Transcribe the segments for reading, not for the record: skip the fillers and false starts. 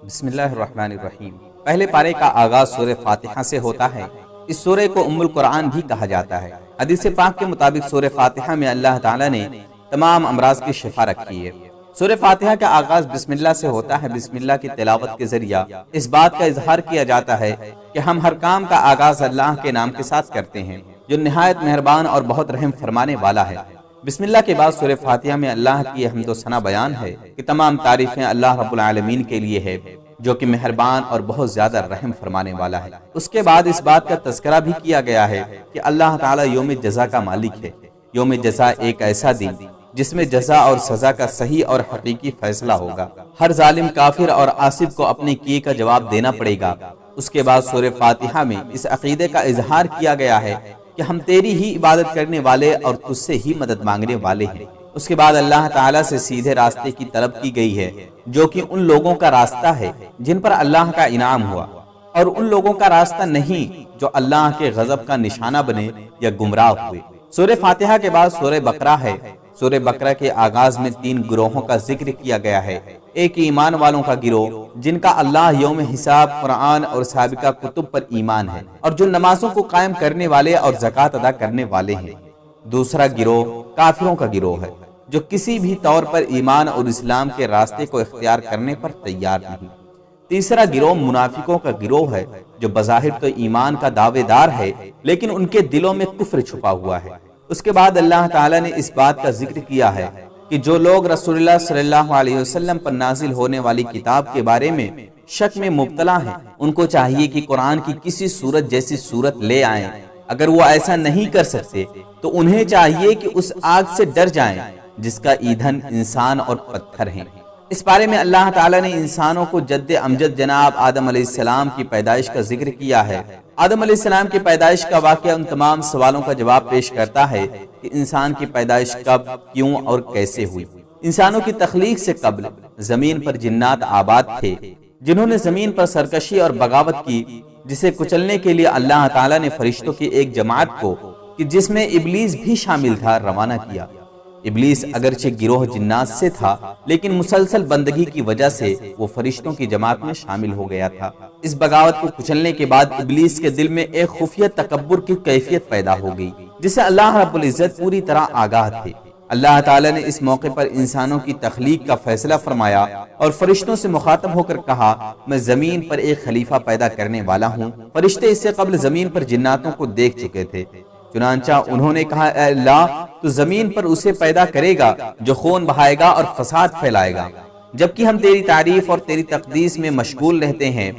بسم اللہ الرحمن الرحیم۔ پہلے پارے کا آغاز سورہ فاتحہ سے ہوتا ہے۔ اس سورہ کو ام القرآن بھی کہا جاتا ہے۔ حدیث پاک کے مطابق سورہ فاتحہ میں اللہ تعالیٰ نے تمام امراض کی شفا رکھی ہے۔ سورہ فاتحہ کا آغاز بسم اللہ سے ہوتا ہے۔ بسم اللہ کی تلاوت کے ذریعہ اس بات کا اظہار کیا جاتا ہے کہ ہم ہر کام کا آغاز اللہ کے نام کے ساتھ کرتے ہیں جو نہایت مہربان اور بہت رحم فرمانے والا ہے۔ بسم اللہ کے بعد سورہ فاتحہ میں اللہ کی حمد و ثنا بیان ہے کہ تمام تعریفیں اللہ رب العالمین کے لیے ہے جو کہ مہربان اور بہت زیادہ رحم فرمانے والا ہے۔ اس کے بعد اس بات کا تذکرہ بھی کیا گیا ہے کہ اللہ تعالیٰ یوم جزا کا مالک ہے۔ یوم جزا ایک ایسا دن جس میں جزا اور سزا کا صحیح اور حقیقی فیصلہ ہوگا۔ ہر ظالم کافر اور عاصب کو اپنے کیے کا جواب دینا پڑے گا۔ اس کے بعد سورہ فاتحہ میں اس عقیدے کا اظہار کیا گیا ہے کہ ہم تیری ہی عبادت کرنے والے اور تجھ سے ہی مدد مانگنے والے ہیں۔ اس کے بعد اللہ تعالیٰ سے سیدھے راستے کی طلب کی گئی ہے جو کہ ان لوگوں کا راستہ ہے جن پر اللہ کا انعام ہوا، اور ان لوگوں کا راستہ نہیں جو اللہ کے غضب کا نشانہ بنے یا گمراہ ہوئے۔ سورہ فاتحہ کے بعد سورہ بقرہ ہے۔ سورہ بقرہ کے آغاز میں 3 گروہوں کا ذکر کیا گیا ہے۔ ایک ایمان والوں کا گروہ جن کا اللہ یوم حساب، قرآن اور سابقہ کتب پر ایمان ہے اور جو نمازوں کو قائم کرنے والے اور زکوٰۃ ادا کرنے والے ہیں۔ دوسرا گروہ کافروں کا گروہ ہے جو کسی بھی طور پر ایمان اور اسلام کے راستے کو اختیار کرنے پر تیار نہیں۔ تیسرا گروہ منافقوں کا گروہ ہے جو بظاہر تو ایمان کا دعوے دار ہے لیکن ان کے دلوں میں کفر چھپا ہوا ہے۔ اس کے بعد اللہ تعالیٰ نے اس بات کا ذکر کیا ہے کہ جو لوگ رسول اللہ صلی اللہ علیہ وسلم پر نازل ہونے والی کتاب کے بارے میں شک میں مبتلا ہیں ان کو چاہیے کہ قرآن کی کسی سورت جیسی سورت لے آئیں۔ اگر وہ ایسا نہیں کر سکتے تو انہیں چاہیے کہ اس آگ سے ڈر جائیں جس کا ایندھن انسان اور پتھر ہیں۔ اس بارے میں اللہ تعالیٰ نے انسانوں کو جد امجد جناب آدم علیہ السلام کی پیدائش کا ذکر کیا ہے۔ آدم علیہ السلام کی پیدائش کا واقعہ ان تمام سوالوں کا جواب پیش کرتا ہے کہ انسان کی پیدائش کب، کیوں اور کیسے ہوئی۔ انسانوں کی تخلیق سے قبل زمین پر جنات آباد تھے جنہوں نے زمین پر سرکشی اور بغاوت کی، جسے کچلنے کے لیے اللہ تعالیٰ نے فرشتوں کی ایک جماعت کو کہ جس میں ابلیس بھی شامل تھا روانہ کیا۔ ابلیس اگرچہ گروہ جنات سے تھا لیکن مسلسل بندگی کی وجہ سے وہ فرشتوں کی جماعت میں شامل ہو گیا تھا۔ اس بغاوت کو کچلنے کے بعد ابلیس کے دل میں ایک خفیہ تکبر کی کیفیت پیدا ہو گئی جس سے اللہ رب العزت پوری طرح آگاہ تھے۔ اللہ تعالیٰ نے اس موقع پر انسانوں کی تخلیق کا فیصلہ فرمایا اور فرشتوں سے مخاطب ہو کر کہا، میں زمین پر ایک خلیفہ پیدا کرنے والا ہوں۔ فرشتے اس سے قبل زمین پر جناتوں کو دیکھ چکے تھے، چنانچہ انہوں نے کہا، اے اللہ تو زمین پر اسے پیدا کرے گا جو خون بہائے گا اور فساد پھیلائے گا، جبکہ ہم تیری تعریف اور تیری تقدیس میں مشغول رہتے ہیں۔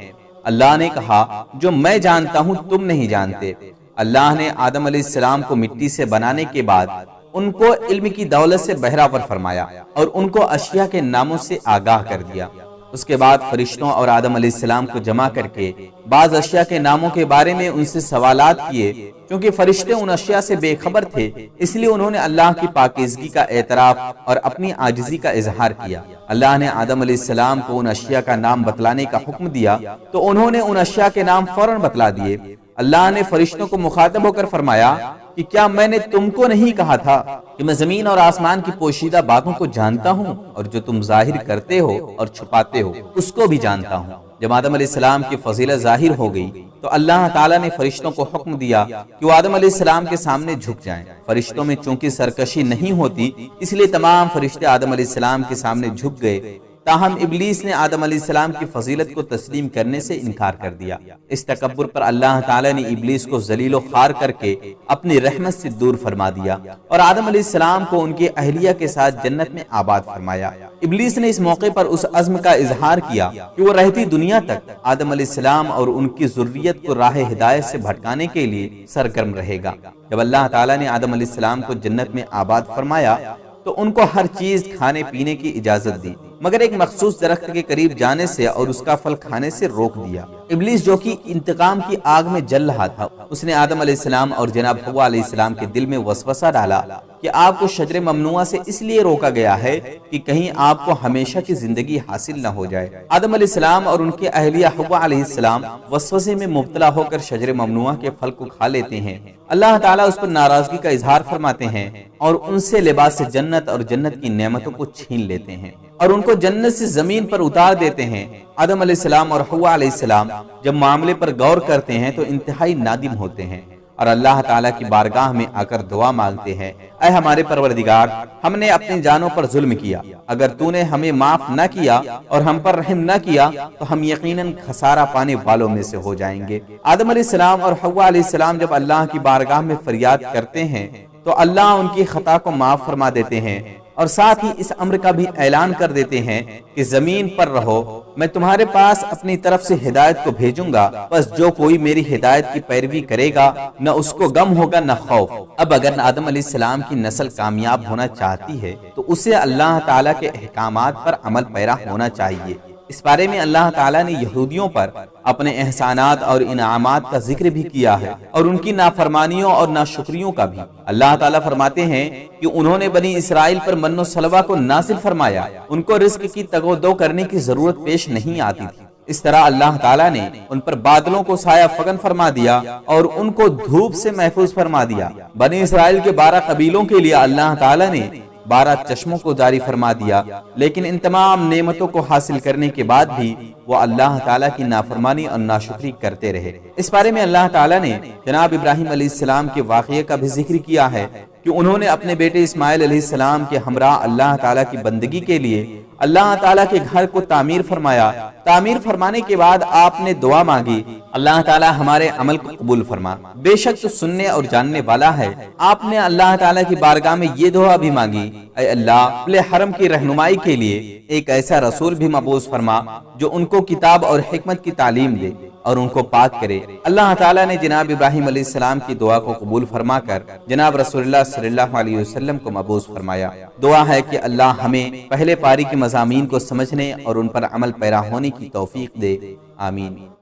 اللہ نے کہا، جو میں جانتا ہوں تم نہیں جانتے۔ اللہ نے آدم علیہ السلام کو مٹی سے بنانے کے بعد ان کو علم کی دولت سے بہراور فرمایا اور ان کو اشیاء کے ناموں سے آگاہ کر دیا۔ اس کے بعد فرشتوں اور آدم علیہ السلام کو جمع کر کے بعض اشیاء کے ناموں کے بارے میں ان سے سوالات کیے۔ کیونکہ فرشتے ان اشیاء سے بے خبر تھے اس لیے انہوں نے اللہ کی پاکیزگی کا اعتراف اور اپنی عاجزی کا اظہار کیا۔ اللہ نے آدم علیہ السلام کو ان اشیاء کا نام بتلانے کا حکم دیا تو انہوں نے ان اشیاء کے نام فوراً بتلا دیے۔ اللہ نے فرشتوں کو مخاطب ہو کر فرمایا کہ کیا میں نے تم کو نہیں کہا تھا کہ میں زمین اور آسمان کی پوشیدہ باتوں کو جانتا ہوں اور جو تم ظاہر کرتے ہو اور چھپاتے ہو اس کو بھی جانتا ہوں۔ جب آدم علیہ السلام کی فضیلت ظاہر ہو گئی تو اللہ تعالیٰ نے فرشتوں کو حکم دیا کہ وہ آدم علیہ السلام کے سامنے جھک جائیں۔ فرشتوں میں چونکہ سرکشی نہیں ہوتی اس لیے تمام فرشتے آدم علیہ السلام کے سامنے جھک گئے، تاہم ابلیس نے آدم علیہ السلام کی فضیلت کو تسلیم کرنے سے انکار کر دیا۔ اس تکبر پر اللہ تعالیٰ نے ابلیس کو ذلیل و خوار کر کے اپنی رحمت سے دور فرما دیا اور آدم علیہ السلام کو ان کی اہلیہ کے ساتھ جنت میں آباد فرمایا۔ ابلیس نے اس موقع پر اس عزم کا اظہار کیا کہ وہ رہتی دنیا تک آدم علیہ السلام اور ان کی ذریت کو راہ ہدایت سے بھٹکانے کے لیے سرگرم رہے گا۔ جب اللہ تعالیٰ نے آدم علیہ السلام کو جنت میں آباد فرمایا تو ان کو ہر چیز کھانے پینے کی اجازت دی مگر ایک مخصوص درخت کے قریب جانے سے اور اس کا پھل کھانے سے روک دیا۔ ابلیس جو کہ انتقام کی آگ میں جل رہا تھا اس نے آدم علیہ السلام اور جناب حوا علیہ السلام کے دل میں وسوسہ ڈالا کہ آپ کو شجر ممنوعہ سے اس لیے روکا گیا ہے کہ کہیں آپ کو ہمیشہ کی زندگی حاصل نہ ہو جائے۔ آدم علیہ السلام اور ان کے اہلیہ حوا علیہ السلام وسوسے میں مبتلا ہو کر شجر ممنوعہ کے پھل کو کھا لیتے ہیں۔ اللہ تعالیٰ اس پر ناراضگی کا اظہار فرماتے ہیں اور ان سے لباس جنت اور جنت کی نعمتوں کو چھین لیتے ہیں اور ان کو جنت سے زمین پر اتار دیتے ہیں۔ آدم علیہ السلام اور حوا علیہ السلام جب معاملے پر غور کرتے ہیں تو انتہائی نادم ہوتے ہیں اور اللہ تعالیٰ کی بارگاہ میں آ کر دعا مانگتے ہیں، اے ہمارے پروردگار، ہم نے اپنی جانوں پر ظلم کیا، اگر تو نے ہمیں معاف نہ کیا اور ہم پر رحم نہ کیا تو ہم یقیناً خسارہ پانے والوں میں سے ہو جائیں گے۔ آدم علیہ السلام اور حوا علیہ السلام جب اللہ کی بارگاہ میں فریاد کرتے ہیں تو اللہ ان کی خطا کو معاف فرما دیتے ہیں اور ساتھ ہی اس امر کا بھی اعلان کر دیتے ہیں کہ زمین پر رہو، میں تمہارے پاس اپنی طرف سے ہدایت کو بھیجوں گا، بس جو کوئی میری ہدایت کی پیروی کرے گا نہ اس کو غم ہوگا نہ خوف۔ اب اگر آدم علیہ السلام کی نسل کامیاب ہونا چاہتی ہے تو اسے اللہ تعالیٰ کے احکامات پر عمل پیرا ہونا چاہیے۔ اس بارے میں اللہ تعالیٰ نے یہودیوں پر اپنے احسانات اور انعامات کا ذکر بھی کیا ہے اور ان کی نافرمانیوں اور ناشکریوں کا بھی۔ اللہ تعالیٰ فرماتے ہیں کہ انہوں نے بنی اسرائیل پر من و سلوہ کو نازل فرمایا، ان کو رزق کی تگودو کرنے کی ضرورت پیش نہیں آتی تھی۔ اس طرح اللہ تعالیٰ نے ان پر بادلوں کو سایہ فگن فرما دیا اور ان کو دھوپ سے محفوظ فرما دیا۔ بنی اسرائیل کے 12 قبیلوں کے لیے اللہ تعالیٰ نے 12 چشموں کو جاری فرما دیا، لیکن ان تمام نعمتوں کو حاصل کرنے کے بعد بھی وہ اللہ تعالیٰ کی نافرمانی اور ناشکری کرتے رہے۔ اس بارے میں اللہ تعالیٰ نے جناب ابراہیم علیہ السلام کے واقعے کا بھی ذکر کیا ہے کہ انہوں نے اپنے بیٹے اسماعیل علیہ السلام کے ہمراہ اللہ تعالیٰ کی بندگی کے لیے اللہ تعالیٰ کے گھر کو تعمیر فرمایا۔ تعمیر فرمانے کے بعد آپ نے دعا مانگی، اللہ تعالیٰ ہمارے عمل کو قبول فرما، بے شک تو سننے اور جاننے والا ہے۔ آپ نے اللہ تعالیٰ کی بارگاہ میں یہ دعا بھی مانگی، اے اللہ اپنے حرم کی رہنمائی کے لیے ایک ایسا رسول بھی مبعوث فرما جو ان کو کتاب اور حکمت کی تعلیم دے اور ان کو پاک کرے۔ اللہ تعالیٰ نے جناب ابراہیم علیہ السلام کی دعا کو قبول فرما کر جناب رسول اللہ صلی اللہ علیہ وسلم کو مبعوث فرمایا۔ دعا ہے کہ اللہ ہمیں پہلے پاری کے مضامین کو سمجھنے اور ان پر عمل پیرا ہونے کی توفیق دے، آمین۔